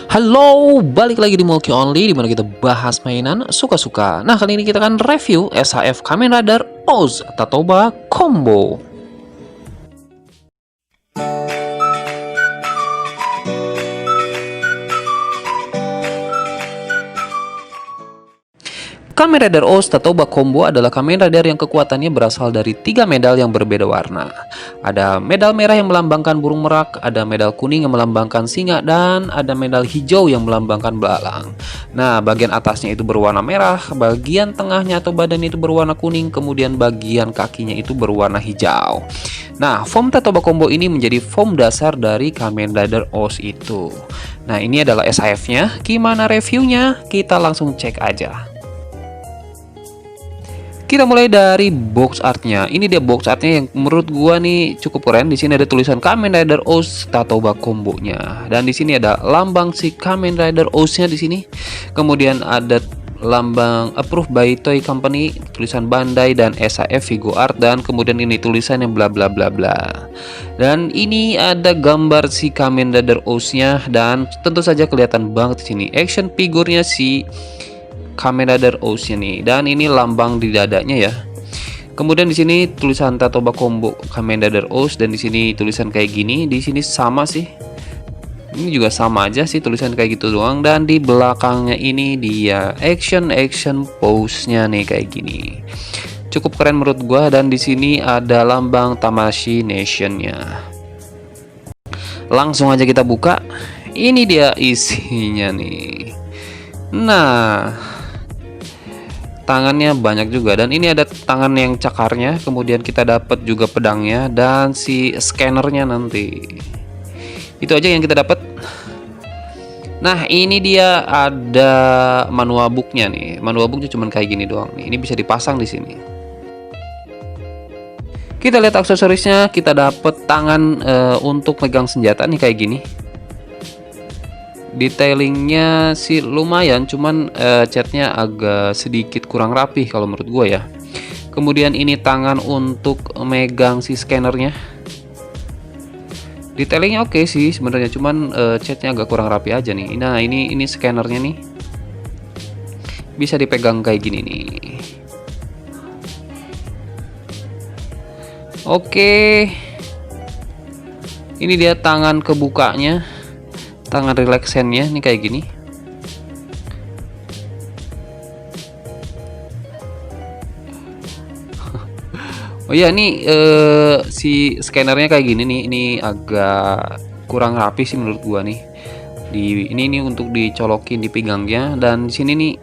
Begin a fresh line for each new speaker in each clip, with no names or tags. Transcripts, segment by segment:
Halo, balik lagi di Mulki Only dimana kita bahas mainan suka-suka. Nah, kali ini kita akan review SHF Kamen Rider Oz Tatoba Combo. Kamen Rider Oz Tatoba Combo adalah Kamen Rider yang kekuatannya berasal dari 3 medal yang berbeda warna. Ada medal merah yang melambangkan burung merak, ada medal kuning yang melambangkan singa, dan ada medal hijau yang melambangkan belalang. Nah, bagian atasnya itu berwarna merah, bagian tengahnya atau badan itu berwarna kuning, kemudian bagian kakinya itu berwarna hijau. Nah, foam Tatoba Combo ini menjadi foam dasar dari Kamen Rider Oz itu. Nah, ini adalah SHF-nya. Gimana reviewnya? Kita langsung cek aja. Kita mulai dari box artnya. Ini dia box artnya yang menurut gua nih cukup keren. Di sini ada tulisan Kamen Rider Oz Tatoba Combo-nya. Dan di sini ada lambang si Kamen Rider Oz-nya di sini. Kemudian ada lambang approved by Toy Company, tulisan Bandai dan SHF Figo Art, dan kemudian ini tulisan yang bla bla bla bla. Dan ini ada gambar si Kamen Rider Oz-nya dan tentu saja kelihatan banget di sini action figurnya si Kamen Rider Oz nih, dan ini lambang di dadanya ya. Kemudian di sini tulisan Tatoba Combo Kamen Rider Oz, dan di sini tulisan kayak gini. Di sini sama sih. Ini juga sama aja sih, tulisan kayak gitu doang. Dan di belakangnya ini dia action pose-nya nih kayak gini. Cukup keren menurut gua, dan di sini ada lambang Tamashii Nation-nya. Langsung aja kita buka. Ini dia isinya nih. Nah, tangannya banyak juga, dan ini ada tangan yang cakarnya, kemudian kita dapat juga pedangnya dan si scannernya nanti. Itu aja yang kita dapat. Nah, ini dia ada manual booknya nih. Manual booknya cuman kayak gini doang nih. Ini bisa dipasang di sini. Kita lihat aksesorisnya, kita dapat tangan untuk megang senjata nih kayak gini. Detailingnya sih lumayan, cuman catnya agak sedikit kurang rapih kalau menurut gue ya. Kemudian ini tangan untuk megang si scannernya. Detailingnya oke sih sebenarnya, cuman catnya agak kurang rapi aja nih. Nah, ini scannernya nih, bisa dipegang kayak gini nih. Oke, ini dia tangan kebukanya. Tangan relaxannya nih kayak gini. Oh iya, nih si scannernya kayak gini nih. Ini agak kurang rapi sih menurut gua nih. Ini untuk dicolokin di pinggangnya, dan di sini nih.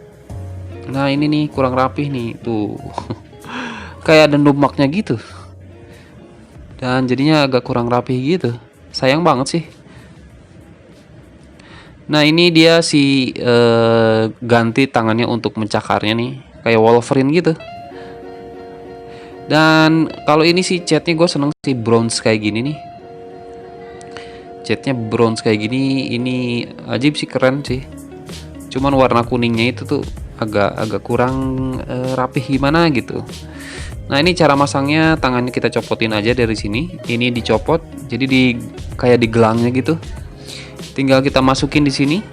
Nah, ini nih kurang rapi nih tuh. Kayak ada numaknya gitu. Dan jadinya agak kurang rapi gitu. Sayang banget sih. Nah, ini dia si ganti tangannya untuk mencakarnya nih, kayak Wolverine gitu. Dan kalau ini sih catnya gue seneng sih, bronze kayak gini nih. Catnya bronze kayak gini, ini ajib sih, keren sih. Cuman warna kuningnya itu tuh agak kurang rapih gimana gitu. Nah, ini cara masangnya, tangannya kita copotin aja dari sini. Ini dicopot, jadi kayak di gelangnya gitu. Tinggal kita masukin di sini,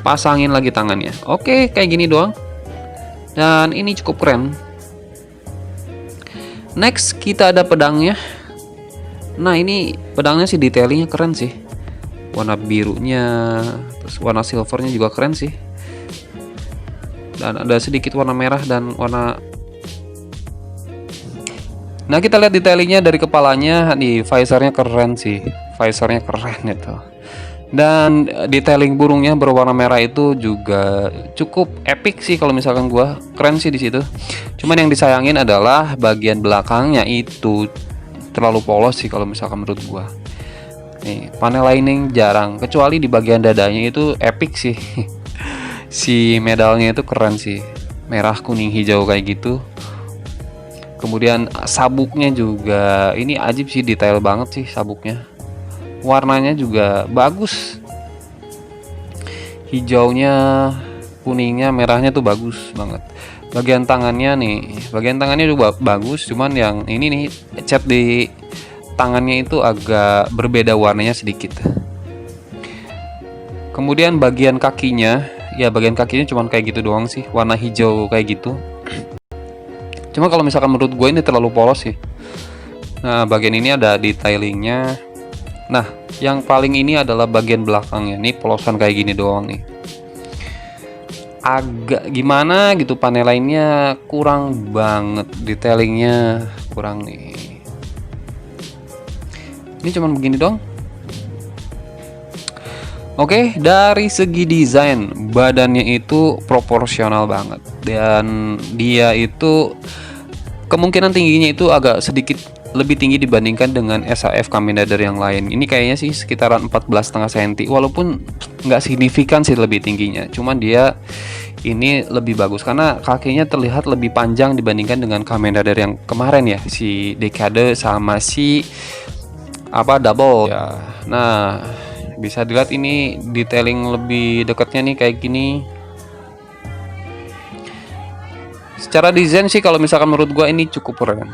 pasangin lagi tangannya. Oke, kayak gini doang. Dan ini cukup keren. Next, kita ada pedangnya. Nah, ini pedangnya sih detailingnya keren sih. Warna birunya, terus warna silvernya juga keren sih. Dan ada sedikit warna merah dan warna. Nah, kita lihat detailingnya dari kepalanya. Nih, visornya keren sih. Visornya keren itu. Dan detailing burungnya berwarna merah itu juga cukup epic sih kalau misalkan gua. Keren sih di situ. Cuman yang disayangin adalah bagian belakangnya itu terlalu polos sih kalau misalkan menurut gua. Nih, panel lining jarang, kecuali di bagian dadanya itu epic sih. Si medalnya itu keren sih. Merah, kuning, hijau kayak gitu. Kemudian sabuknya juga ini ajib sih, detail banget sih sabuknya. Warnanya juga bagus. Hijaunya, kuningnya, merahnya tuh bagus banget. Bagian tangannya juga bagus, cuman yang ini nih cat di tangannya itu agak berbeda warnanya sedikit. Kemudian bagian kakinya, ya bagian kakinya cuman kayak gitu doang sih, warna hijau kayak gitu. Cuma kalau misalkan menurut gue ini terlalu polos sih. Nah, bagian ini ada detailingnya. Nah, yang paling ini adalah bagian belakangnya. Nih polosan kayak gini doang nih. Agak gimana gitu, panel lainnya kurang banget, detailingnya kurang nih. Ini cuman begini doang. Oke, dari segi desain badannya itu proporsional banget, dan dia itu kemungkinan tingginya itu agak sedikit lebih tinggi dibandingkan dengan SAF Kamen Rider yang lain. Ini kayaknya sih sekitaran 14,5 cm, walaupun nggak signifikan sih lebih tingginya. Cuman dia ini lebih bagus karena kakinya terlihat lebih panjang dibandingkan dengan Kamen Rider yang kemarin ya, si Decade sama si double ya. Nah, bisa dilihat ini detailing lebih dekatnya nih kayak gini. Secara desain sih kalau misalkan menurut gua ini cukup keren.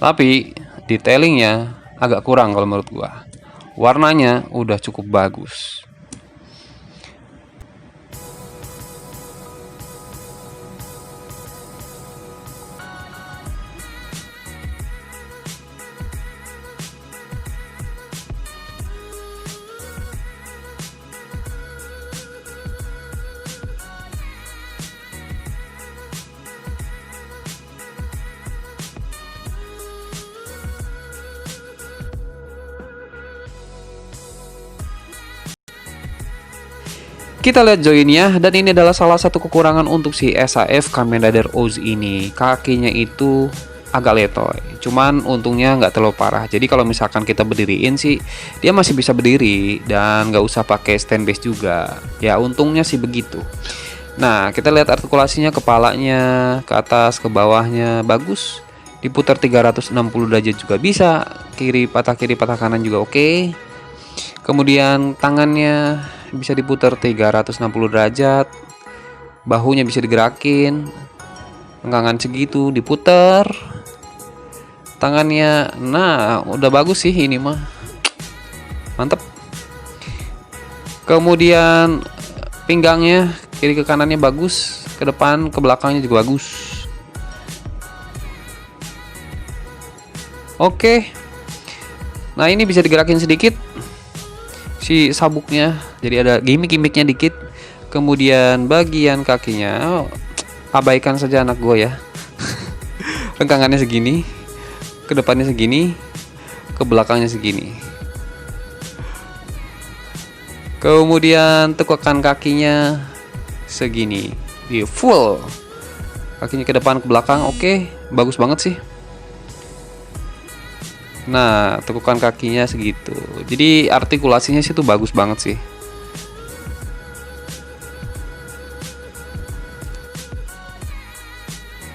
Tapi detailingnya agak kurang kalau menurut gua. Warnanya udah cukup bagus. Kita lihat joinnya, dan ini adalah salah satu kekurangan untuk si SAF Kamen Rider Oz ini. Kakinya itu agak letoy, cuman untungnya nggak terlalu parah. Jadi kalau misalkan kita berdiriin sih, dia masih bisa berdiri dan nggak usah pakai stand base juga. Ya untungnya sih begitu. Nah, kita lihat artikulasinya, kepalanya ke atas ke bawahnya bagus. Diputar 360 derajat juga bisa, kiri patah kanan juga oke. Kemudian tangannya bisa diputar 360 derajat, bahunya bisa digerakin, lengangan segitu diputar, tangannya. Nah, udah bagus sih ini mah, mantep. Kemudian pinggangnya kiri ke kanannya bagus, ke depan ke belakangnya juga bagus. Oke, nah ini bisa digerakin sedikit si sabuknya, jadi ada gimmick-gimmicknya dikit. Kemudian bagian kakinya, abaikan saja anak gue ya. Renggangannya segini, ke depannya segini, ke belakangnya segini. Kemudian tekukan kakinya segini, di full kakinya ke depan ke belakang. Oke, bagus banget sih. Nah, tekukan kakinya segitu. Jadi artikulasinya sih tuh bagus banget sih.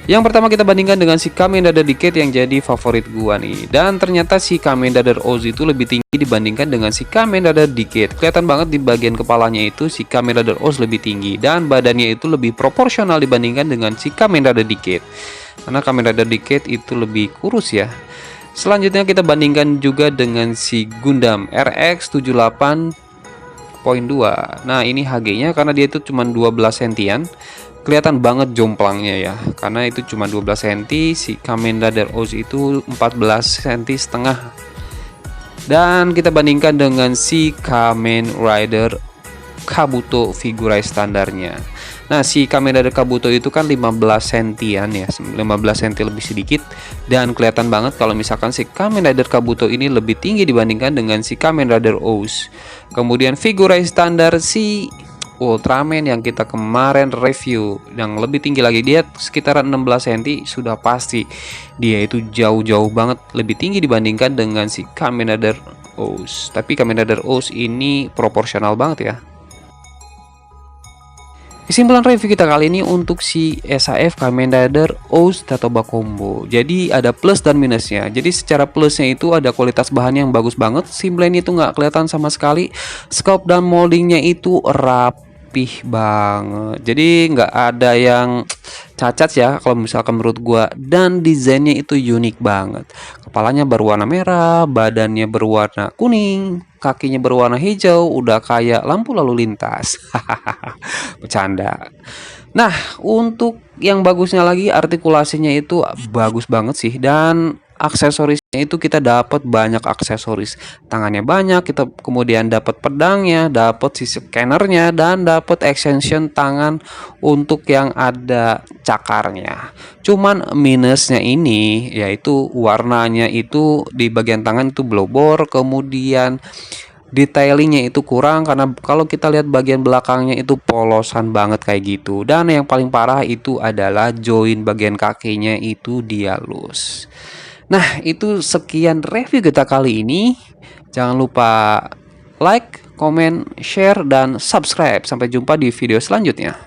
Yang pertama kita bandingkan dengan si Kamen Rider Decade yang jadi favorit gua nih. Dan ternyata si Kamen Rider Oz itu lebih tinggi dibandingkan dengan si Kamen Rider Decade. Kelihatan banget di bagian kepalanya itu si Kamen Rider Oz lebih tinggi, dan badannya itu lebih proporsional dibandingkan dengan si Kamen Rider Decade. Karena Kamen Rider Decade itu lebih kurus ya. Selanjutnya kita bandingkan juga dengan si Gundam RX78.2. Nah, ini HG-nya karena dia itu cuma 12 sentian. Kelihatan banget jomplangnya ya, karena itu cuma 12 cm. Si Kamen Rider Oz itu 14 cm setengah. Dan kita bandingkan dengan si Kamen Rider Kabuto figurize standarnya. Nah, si Kamen Rider Kabuto itu kan 15 sentian ya, 15 cm lebih sedikit, dan kelihatan banget kalau misalkan si Kamen Rider Kabuto ini lebih tinggi dibandingkan dengan si Kamen Rider Oz. Kemudian figurize standar si Ultraman yang kita kemarin review yang lebih tinggi lagi, dia sekitaran 16 cm sudah pasti. Dia itu jauh-jauh banget lebih tinggi dibandingkan dengan si Kamen Rider Oz. Tapi Kamen Rider Oz ini proporsional banget ya. Kesimpulan review kita kali ini untuk si SAF Kamen Rider Oz Tatoba Combo. Jadi ada plus dan minusnya. Jadi secara plusnya itu ada kualitas bahannya yang bagus banget. Simpline itu nggak kelihatan sama sekali. Scope dan moldingnya itu rapi. rapih banget. Jadi nggak ada yang cacat ya kalau misalkan menurut gua, dan desainnya itu unik banget. Kepalanya berwarna merah, badannya berwarna kuning, kakinya berwarna hijau, udah kayak lampu lalu lintas. Bercanda. Nah, untuk yang bagusnya lagi artikulasinya itu bagus banget sih, dan aksesorisnya itu kita dapat banyak aksesoris. Tangannya banyak, kita kemudian dapat pedangnya, dapat si scannernya, dan dapat extension tangan untuk yang ada cakarnya. Cuman minusnya ini yaitu warnanya itu di bagian tangan itu blobor, kemudian detailingnya itu kurang karena kalau kita lihat bagian belakangnya itu polosan banget kayak gitu, dan yang paling parah itu adalah join bagian kakinya itu dia loose. Nah, itu sekian review kita kali ini. Jangan lupa like, comment, share, dan subscribe. Sampai jumpa di video selanjutnya.